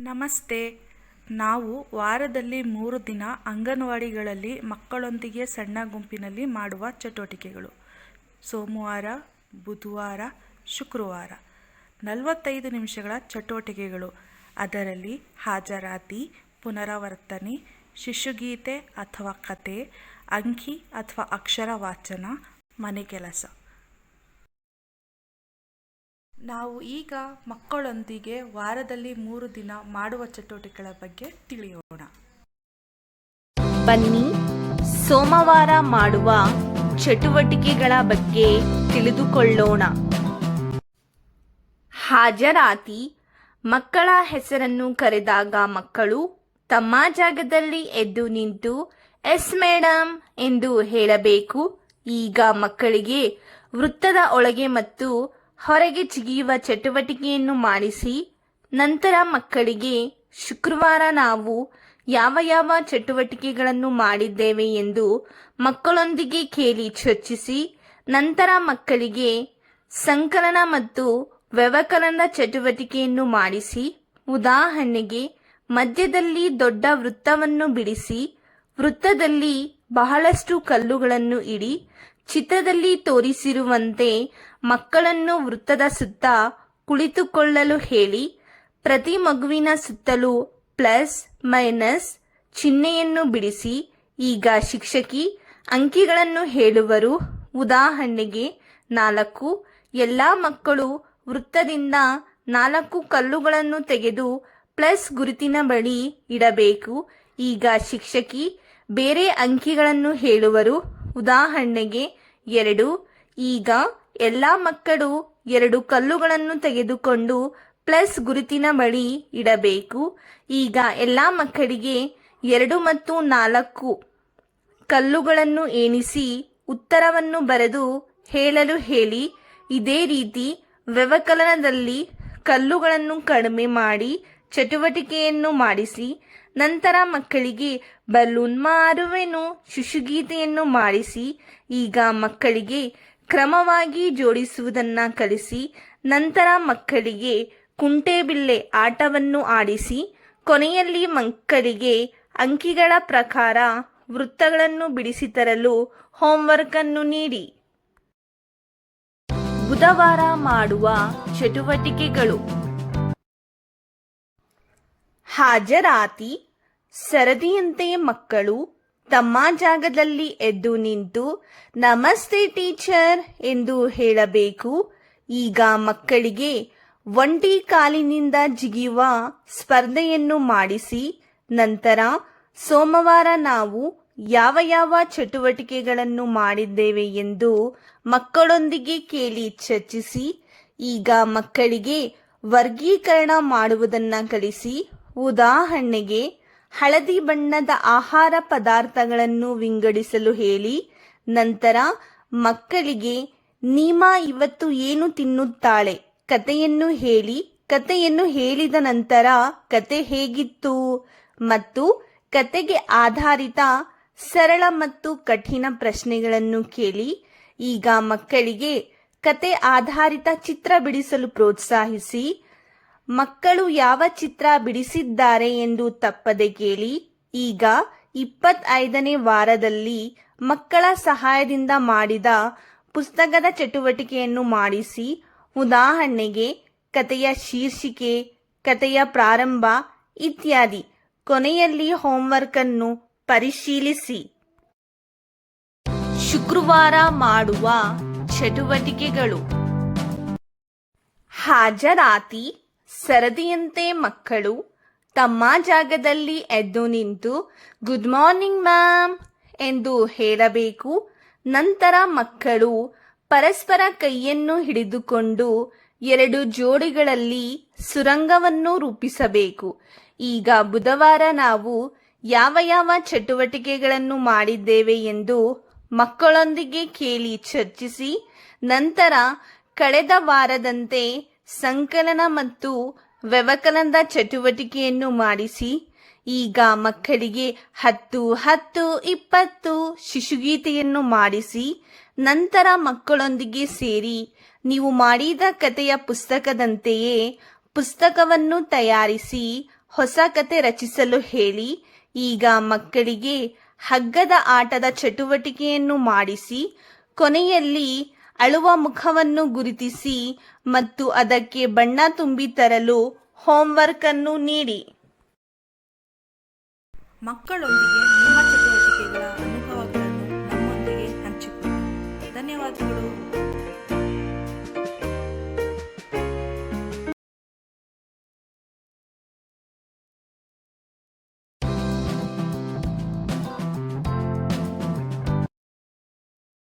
ನಮಸ್ತೆ. ನಾವು ವಾರದಲ್ಲಿ 3 ದಿನ ಅಂಗನವಾಡಿಗಳಲ್ಲಿ ಮಕ್ಕಳೊಂದಿಗೆ ಸಣ್ಣ ಗುಂಪಿನಲ್ಲಿ ಮಾಡುವ ಚಟುವಟಿಕೆಗಳು. ಸೋಮವಾರ, ಬುಧವಾರ, ಶುಕ್ರವಾರ 45 ನಿಮಿಷಗಳ ಚಟುವಟಿಕೆಗಳು. ಅದರಲ್ಲಿ ಹಾಜರಾತಿ, ಪುನರಾವರ್ತನೆ, ಶಿಶುಗೀತೆ ಅಥವಾ ಕತೆ, ಅಂಕಿ ಅಥವಾ ಅಕ್ಷರ ವಾಚನ, ಮನೆ ಕೆಲಸ. ನಾವು ಈಗ ಮಕ್ಕಳೊಂದಿಗೆ ವಾರದಲ್ಲಿ 3 ದಿನ ಮಾಡುವ ಚಟುವಟಿಕೆಗಳ ಬಗ್ಗೆ ತಿಳಿಯೋಣ. ಬನ್ನಿ ಸೋಮವಾರ ಮಾಡುವ ಚಟುವಟಿಕೆಗಳ ಬಗ್ಗೆ ತಿಳಿದುಕೊಳ್ಳೋಣ. ಹಾಜರಾತಿ. ಮಕ್ಕಳ ಹೆಸರನ್ನು ಕರೆದಾಗ ಮಕ್ಕಳು ತಮ್ಮ ಜಾಗದಲ್ಲಿ ಎದ್ದು ನಿಂತು ಎಸ್ ಮೇಡಮ್ ಎಂದು ಹೇಳಬೇಕು. ಈಗ ಮಕ್ಕಳಿಗೆ ವೃತ್ತದ ಒಳಗೆ ಮತ್ತು ಹೊರಗೆ ಜಿಗಿಯುವ ಚಟುವಟಿಕೆಯನ್ನು ಮಾಡಿಸಿ. ನಂತರ ಮಕ್ಕಳಿಗೆ ಶುಕ್ರವಾರ ನಾವು ಯಾವ ಚಟುವಟಿಕೆಗಳನ್ನು ಮಾಡಿದ್ದೇವೆ ಎಂದು ಮಕ್ಕಳೊಂದಿಗೆ ಕೇಳಿ ಚರ್ಚಿಸಿ. ನಂತರ ಮಕ್ಕಳಿಗೆ ಸಂಕಲನ ಮತ್ತು ವ್ಯವಕಲನದ ಚಟುವಟಿಕೆಯನ್ನು ಮಾಡಿಸಿ. ಉದಾಹರಣೆಗೆ, ಮಧ್ಯದಲ್ಲಿ ದೊಡ್ಡ ವೃತ್ತವನ್ನು ಬಿಡಿಸಿ, ವೃತ್ತದಲ್ಲಿ ಬಹಳಷ್ಟು ಕಲ್ಲುಗಳನ್ನು ಇಡಿ. ಚಿತ್ರದಲ್ಲಿ ತೋರಿಸಿರುವಂತೆ ಮಕ್ಕಳನ್ನು ವೃತ್ತದ ಸುತ್ತ ಕುಳಿತುಕೊಳ್ಳಲು ಹೇಳಿ. ಪ್ರತಿ ಮಗುವಿನ ಸುತ್ತಲೂ ಪ್ಲಸ್ ಮೈನಸ್ ಚಿಹ್ನೆಯನ್ನು ಬಿಡಿಸಿ. ಈಗ ಶಿಕ್ಷಕಿ ಅಂಕಿಗಳನ್ನು ಹೇಳುವರು. ಉದಾಹರಣೆಗೆ 4. ಎಲ್ಲ ಮಕ್ಕಳು ವೃತ್ತದಿಂದ 4 ಕಲ್ಲುಗಳನ್ನು ತೆಗೆದು ಪ್ಲಸ್ ಗುರುತಿನ ಬಳಿ ಇಡಬೇಕು. ಈಗ ಶಿಕ್ಷಕಿ ಬೇರೆ ಅಂಕಿಗಳನ್ನು ಹೇಳುವರು. ಉದಾಹರಣೆಗೆ 2. ಈಗ ಎಲ್ಲ ಮಕ್ಕಳು 2 ಕಲ್ಲುಗಳನ್ನು ತೆಗೆದುಕೊಂಡು ಪ್ಲಸ್ ಗುರುತಿನ ಬಳಿ ಇಡಬೇಕು. ಈಗ ಎಲ್ಲ ಮಕ್ಕಳಿಗೆ 2 ಮತ್ತು 4 ಕಲ್ಲುಗಳನ್ನು ಎಣಿಸಿ ಉತ್ತರವನ್ನು ಬರೆದು ಹೇಳಲು ಹೇಳಿ. ಇದೇ ರೀತಿ ವ್ಯವಕಲನದಲ್ಲಿ ಕಲ್ಲುಗಳನ್ನು ಕಡಿಮೆ ಮಾಡಿ ಚಟುವಟಿಕೆಯನ್ನು ಮಾಡಿಸಿ. ನಂತರ ಮಕ್ಕಳಿಗೆ ಬಲೂನ್ ಮಾರುವೆನು ಶಿಶುಗೀತೆಯನ್ನು ಮಾಡಿಸಿ. ಈಗ ಮಕ್ಕಳಿಗೆ ಕ್ರಮವಾಗಿ ಜೋಡಿಸುವುದನ್ನು ಕಲಿಸಿ. ನಂತರ ಮಕ್ಕಳಿಗೆ ಕುಂಟೆಬಿಲ್ಲೆ ಆಟವನ್ನು ಆಡಿಸಿ. ಕೊನೆಯಲ್ಲಿ ಮಕ್ಕಳಿಗೆ ಅಂಕಿಗಳ ಪ್ರಕಾರ ವೃತ್ತಗಳನ್ನು ಬಿಡಿಸಿ ತರಲು ಹೋಂವರ್ಕ್ ಅನ್ನು ನೀಡಿ. ಬುಧವಾರ ಮಾಡುವ ಚಟುವಟಿಕೆಗಳು. ಹಾಜರಾತಿ. ಸರದಿಯಂತೆ ಮಕ್ಕಳು ತಮ್ಮ ಜಾಗದಲ್ಲಿ ಎದ್ದು ನಿಂತು ನಮಸ್ತೆ ಟೀಚರ್ ಎಂದು ಹೇಳಬೇಕು. ಈಗ ಮಕ್ಕಳಿಗೆ ಒಂಟಿ ಕಾಲಿನಿಂದ ಜಿಗಿಯುವ ಸ್ಪರ್ಧೆಯನ್ನು ಮಾಡಿಸಿ. ನಂತರ ಸೋಮವಾರ ನಾವು ಯಾವ ಚಟುವಟಿಕೆಗಳನ್ನು ಮಾಡಿದ್ದೇವೆ ಎಂದು ಮಕ್ಕಳೊಂದಿಗೆ ಕೇಳಿ ಚರ್ಚಿಸಿ. ಈಗ ಮಕ್ಕಳಿಗೆ ವರ್ಗೀಕರಣ ಮಾಡುವುದನ್ನು ಕಲಿಸಿ. ಉದಾಹರಣೆಗೆ, ಹಳದಿ ಬಣ್ಣದ ಆಹಾರ ಪದಾರ್ಥಗಳನ್ನು ವಿಂಗಡಿಸಲು ಹೇಳಿ. ನಂತರ ಮಕ್ಕಳಿಗೆ ನೀಮಾ ಇವತ್ತು ಏನು ತಿನ್ನುತ್ತಾಳೆ ಕತೆಯನ್ನು ಹೇಳಿ. ಕತೆಯನ್ನು ಹೇಳಿದ ನಂತರ ಕತೆ ಹೇಗಿತ್ತು ಮತ್ತು ಕತೆಗೆ ಆಧಾರಿತ ಸರಳ ಮತ್ತು ಕಠಿಣ ಪ್ರಶ್ನೆಗಳನ್ನು ಕೇಳಿ. ಈಗ ಮಕ್ಕಳಿಗೆ ಕತೆ ಆಧಾರಿತ ಚಿತ್ರ ಬಿಡಿಸಲು ಪ್ರೋತ್ಸಾಹಿಸಿ. ಮಕ್ಕಳು ಯಾವ ಚಿತ್ರ ಬಿಡಿಸಿದ್ದಾರೆ ಎಂದು ತಪ್ಪದೆ ಕೇಳಿ. ಈಗ 25ನೇ ವಾರದಲ್ಲಿ ಮಕ್ಕಳ ಸಹಾಯದಿಂದ ಮಾಡಿದ ಪುಸ್ತಕದ ಚಟುವಟಿಕೆಯನ್ನು ಮಾಡಿಸಿ. ಉದಾಹರಣೆಗೆ, ಕತೆಯ ಶೀರ್ಷಿಕೆ, ಕತೆಯ ಪ್ರಾರಂಭ ಇತ್ಯಾದಿ. ಕೊನೆಯಲ್ಲಿ ಹೋಂವರ್ಕ್ ಅನ್ನು ಪರಿಶೀಲಿಸಿ. ಶುಕ್ರವಾರ ಮಾಡುವ ಚಟುವಟಿಕೆಗಳು. ಹಾಜರಾತಿ. ಸರದಿಯಂತೆ ಮಕ್ಕಳು ತಮ್ಮ ಜಾಗದಲ್ಲಿ ಎದ್ದು ನಿಂತು ಗುಡ್ ಮಾರ್ನಿಂಗ್ ಮ್ಯಾಮ್ ಎಂದು ಹೇಳಬೇಕು. ನಂತರ ಮಕ್ಕಳು ಪರಸ್ಪರ ಕೈಯನ್ನು ಹಿಡಿದುಕೊಂಡು 2 ಜೋಡಿಗಳಲ್ಲಿ ಸುರಂಗವನ್ನು ರೂಪಿಸಬೇಕು. ಈಗ ಬುಧವಾರ ನಾವು ಯಾವ ಚಟುವಟಿಕೆಗಳನ್ನು ಮಾಡಿದ್ದೇವೆ ಎಂದು ಮಕ್ಕಳೊಂದಿಗೆ ಕೇಳಿ ಚರ್ಚಿಸಿ. ನಂತರ ಕಳೆದ ವಾರದಂತೆ ಸಂಕಲನ ಮತ್ತು ವ್ಯವಕಲನದ ಚಟುವಟಿಕೆಯನ್ನು ಮಾಡಿಸಿ. ಈಗ ಮಕ್ಕಳಿಗೆ 10, 10, 20 ಶಿಶುಗೀತೆಯನ್ನು ಮಾಡಿಸಿ. ನಂತರ ಮಕ್ಕಳೊಂದಿಗೆ ಸೇರಿ ನೀವು ಮಾಡಿದ ಕತೆಯ ಪುಸ್ತಕದಂತೆಯೇ ಪುಸ್ತಕವನ್ನು ತಯಾರಿಸಿ ಹೊಸ ಕತೆ ರಚಿಸಲು ಹೇಳಿ. ಈಗ ಮಕ್ಕಳಿಗೆ ಹಗ್ಗದ ಆಟದ ಚಟುವಟಿಕೆಯನ್ನು ಮಾಡಿಸಿ ಕೊನೆಯಲ್ಲಿ ಅಳುವ ಮುಖವನ್ನು ಗುರುತಿಸಿ ಮತ್ತು ಅದಕ್ಕೆ ಬಣ್ಣ ತುಂಬಿ ತರಲು ಹೋಂವರ್ಕ್ ಅನ್ನು ನೀಡಿ. ಮಕ್ಕಳೊಂದಿಗೆ ನಿಮ್ಮ ಚಟುವಟಿಕೆಗಳ ಅನುಭವಗಳನ್ನು ನಮ್ಮೊಂದಿಗೆ ಹಂಚಿಕೊಳ್ಳಿ. ಧನ್ಯವಾದಗಳು.